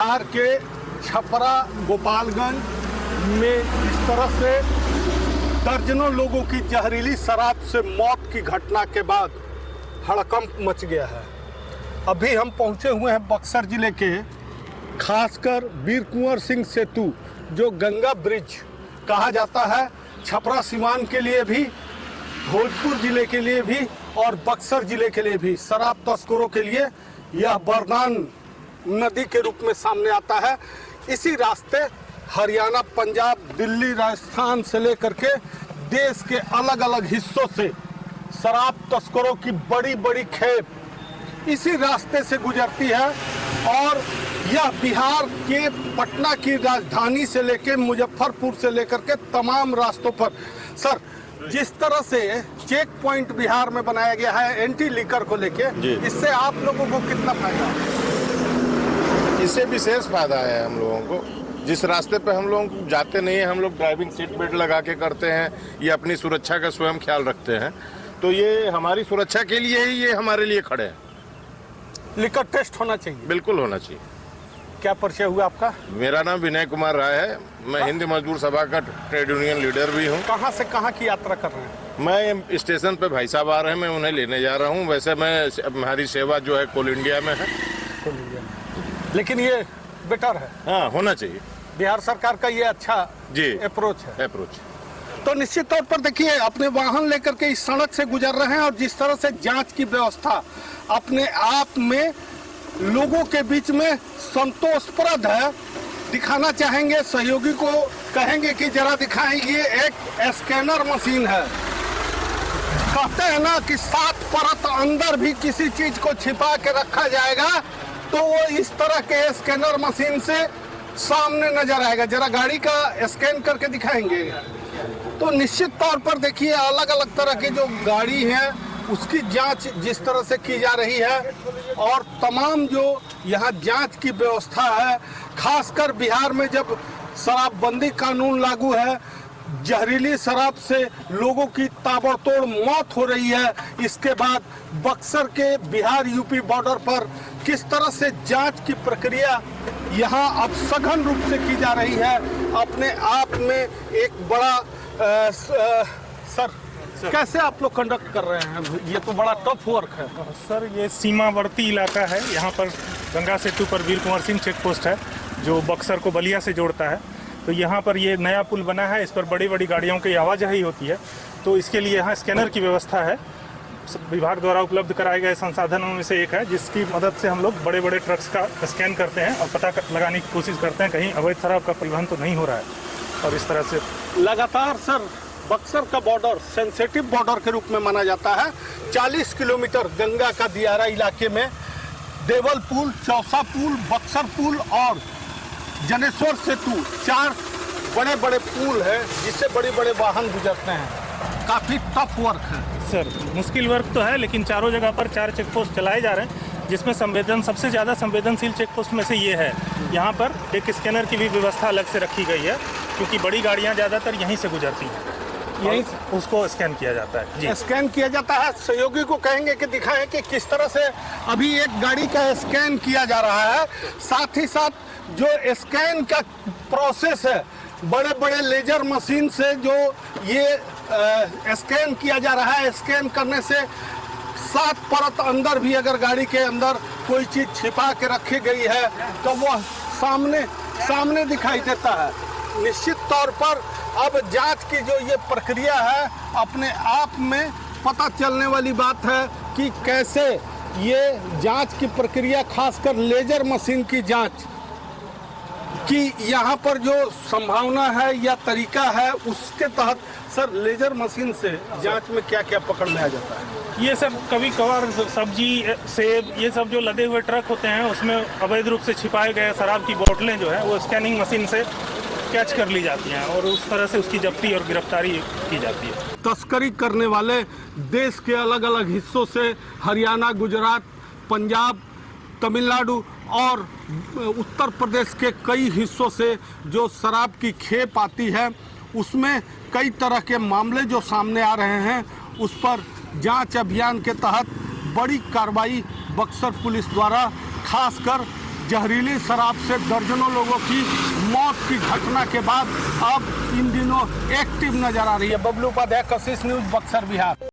बिहार के छपरा गोपालगंज में इस तरह से दर्जनों लोगों की जहरीली शराब से मौत की घटना के बाद हड़कंप मच गया है। अभी हम पहुंचे हुए हैं बक्सर जिले के, खासकर वीर कुंवर सिंह सेतु जो गंगा ब्रिज कहा जाता है, छपरा सीमांत के लिए भी, भोजपुर जिले के लिए भी और बक्सर जिले के लिए भी शराब तस्करों के लिए यह वरदान नदी के रूप में सामने आता है। इसी रास्ते हरियाणा, पंजाब, दिल्ली, राजस्थान से लेकर के देश के अलग अलग हिस्सों से शराब तस्करों की बड़ी बड़ी खेप इसी रास्ते से गुजरती है और यह बिहार के पटना की राजधानी से लेकर मुजफ्फरपुर से लेकर के तमाम रास्तों पर। सर, जिस तरह से चेक पॉइंट बिहार में बनाया गया है एंटी लीकर को लेके, इससे आप लोगों को कितना फायदा है? इससे विशेष फायदा है हम लोगों को। जिस रास्ते पे हम लोग जाते नहीं हैं, हम लोग ड्राइविंग सीट बेल्ट लगा के करते हैं, ये अपनी सुरक्षा का स्वयं ख्याल रखते हैं, तो ये हमारी सुरक्षा के लिए ही ये हमारे लिए खड़े हैं। लिकर टेस्ट होना चाहिए? बिल्कुल होना चाहिए। क्या परिचय हुआ आपका? मेरा नाम विनय कुमार राय है, मैं हिंद मजदूर सभा का ट्रेड यूनियन लीडर भी हूँ। कहाँ से कहाँ की यात्रा कर रहे हैं? मैं स्टेशन पे भाई साहब आ रहे हैं, मैं उन्हें लेने जा रहा हूँ। वैसे मैं हमारी सेवा जो है कोल इंडिया में है। लेकिन ये बेटर है। हाँ, होना चाहिए। बिहार सरकार का ये अच्छा अप्रोच है। तो निश्चित तौर पर देखिए, अपने वाहन लेकर के इस सड़क से गुजर रहे हैं और जिस तरह से जांच की व्यवस्था अपने आप में लोगों के बीच में संतोषप्रद है। दिखाना चाहेंगे, सहयोगी को कहेंगे कि जरा दिखाएं, ये एक स्कैनर मशीन है। कहते हैं ना कि 7 परत अंदर भी किसी चीज को छिपा के रखा जाएगा तो वो इस तरह के स्कैनर मशीन से सामने नजर आएगा। जरा गाड़ी का स्कैन करके दिखाएंगे तो निश्चित तौर पर देखिए अलग अलग तरह की जो गाड़ी है उसकी जांच जिस तरह से की जा रही है और तमाम जो यहाँ जांच की व्यवस्था है, खासकर बिहार में जब शराबबंदी कानून लागू है, जहरीली शराब से लोगों की ताबड़तोड़ मौत हो रही है, इसके बाद बक्सर के बिहार यूपी बॉर्डर पर किस तरह से जांच की प्रक्रिया यहाँ अब सघन रूप से की जा रही है, अपने आप में एक बड़ा सर कैसे आप लोग कंडक्ट कर रहे हैं? ये तो बड़ा टफ वर्क है। सर, ये सीमावर्ती इलाका है। यहाँ पर गंगा सेतु पर वीर कुंवर सिंह चेक पोस्ट है जो बक्सर को बलिया से जोड़ता है। तो यहाँ पर ये नया पुल बना है, इस पर बड़ी बड़ी गाड़ियों की आवाजाही होती है, तो इसके लिए यहाँ स्कैनर की व्यवस्था है। विभाग द्वारा उपलब्ध कराए गए संसाधनों में से एक है, जिसकी मदद से हम लोग बड़े बड़े ट्रक्स का स्कैन करते हैं और पता लगाने की कोशिश करते हैं कहीं अवैध शराब का परिवहन तो नहीं हो रहा है। और इस तरह से लगातार सर बक्सर का बॉर्डर सेंसिटिव बॉर्डर के रूप में माना जाता है। 40 किलोमीटर गंगा का दियारा इलाके में देवल पुल, चौसा पुल, बक्सर पुल और जनेश्वर सेतु 4 बड़े बड़े पुल है जिससे बड़े बड़े वाहन गुजरते हैं। काफी टफ वर्क है सर। मुश्किल वर्क तो है, लेकिन चारों जगह पर 4 चेक पोस्ट चलाए जा रहे हैं, जिसमें सबसे ज़्यादा संवेदनशील चेक पोस्ट में से ये है। यहाँ पर एक स्कैनर की भी व्यवस्था अलग से रखी गई है, क्योंकि बड़ी गाड़ियाँ ज़्यादातर यहीं से गुजरती हैं, यहीं उसको स्कैन किया जाता है। जी, स्कैन किया जाता है। सहयोगी को कहेंगे कि दिखाएं कि किस तरह से अभी एक गाड़ी का स्कैन किया जा रहा है। साथ ही साथ जो स्कैन का प्रोसेस है, बड़े बड़े लेजर मशीन से जो ये स्कैन किया जा रहा है, स्कैन करने से 7 परत अंदर भी अगर गाड़ी के अंदर कोई चीज छिपा के रखी गई है तो वो सामने दिखाई देता है। निश्चित तौर पर अब जांच की जो ये प्रक्रिया है, अपने आप में पता चलने वाली बात है कि कैसे ये जांच की प्रक्रिया, खासकर लेजर मशीन की जांच कि यहाँ पर जो संभावना है या तरीका है, उसके तहत सर लेजर मशीन से जांच में क्या क्या पकड़ में आ जाता है? ये सब कभी कभार सब्जी, सेब, ये सब जो लदे हुए ट्रक होते हैं उसमें अवैध रूप से छिपाए गए शराब की बोतलें जो है वो स्कैनिंग मशीन से कैच कर ली जाती हैं और उस तरह से उसकी जब्ती और गिरफ्तारी की जाती है। तस्करी करने वाले देश के अलग अलग हिस्सों से, हरियाणा, गुजरात, पंजाब, तमिलनाडु और उत्तर प्रदेश के कई हिस्सों से जो शराब की खेप आती है, उसमें कई तरह के मामले जो सामने आ रहे हैं, उस पर जांच अभियान के तहत बड़ी कार्रवाई बक्सर पुलिस द्वारा खासकर जहरीली शराब से दर्जनों लोगों की मौत की घटना के बाद अब इन दिनों एक्टिव नजर आ रही है। बबलू उपाध्याय, कशिश न्यूज, बक्सर, बिहार।